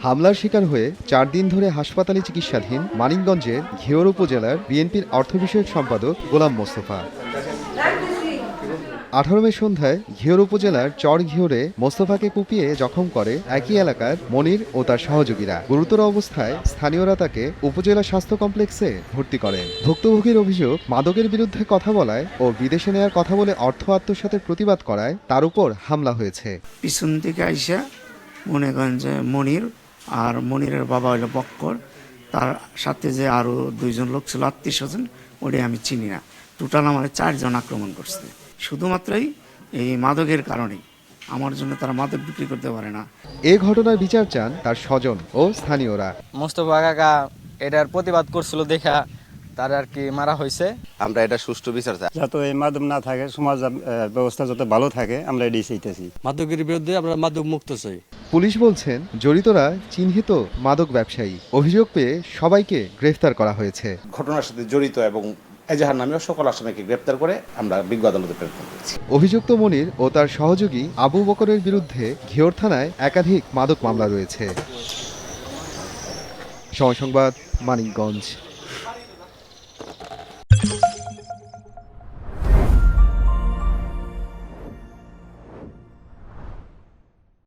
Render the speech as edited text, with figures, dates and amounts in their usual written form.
হামলার শিকার হয়ে 4 দিন ধরে হাসপাতালে চিকিৎসাধীন মানিকগঞ্জের ঘিওর উপজেলার বিএনপির অর্থ বিষয়ক সম্পাদক গোলাম মোস্তফা। 18 মে সন্ধ্যায় ঘিওর উপজেলার চর ঘিওরে মোস্তফাকে কুপিয়ে জখম করে একই এলাকার মনির ও তার সহযোগীরা। গুরুতর অবস্থায় স্থানীয়রা তাকে উপজেলা স্বাস্থ্য কমপ্লেক্সে ভর্তি করেন। ভুক্তভোগীর অভিযোগ, মাদকের বিরুদ্ধে কথা বলায় ও বিদেশে নেয়ার কথা বলে অর্থ আত্মসাতের প্রতিবাদ করায় তার উপর হামলা হয়েছে। পিছন থেকে আইসা মনে করেন যে মনির আর মনিরের বাবা হলো বক্কর, তার সাথে যে আরো 2 জন লোক ছিল আত্মীয় স্বজন, ওটাই আমি চিনি না। টোটাল আমার 4 জন আক্রমণ করছে। শুধুমাত্রই এই মাদকের কারণেই, আমার জন্য তারা মাদক বিক্রি করতে পারে না। এ ঘটনার বিচার চান তার স্বজন ও স্থানীয়রা। মোস্তফা কাকা এটার প্রতিবাদ করছিল দেখা তার আর কি মারা হয়েছে। আমরা এটা সুষ্ঠু বিচার চাই, যাতে এই মাদক না থাকে, সমাজ ব্যবস্থা যত ভালো থাকে, আমরা এটাই চাইতেছি। মাদকের বিরুদ্ধে আমরা মাদক মুক্ত চাই। পুলিশ বলছেন জড়িতরা চিহ্নিত মাদক ব্যবসায়ী। অভিযোগ পেয়ে সবাইকে গ্রেফতার করা হয়েছে। ঘটনার সাথে জড়িত এবং এজাহার নামীয় সকল আসামিকে গ্রেপ্তার করে আমরা বিজ্ঞ আদালতে প্রেরণ করেছি। অভিযুক্ত মনির ও তার সহযোগী আবু বকরের বিরুদ্ধে ঘিওর থানায় একাধিক মাদক মামলা রয়েছে। সময় সংবাদ, মানিকগঞ্জ।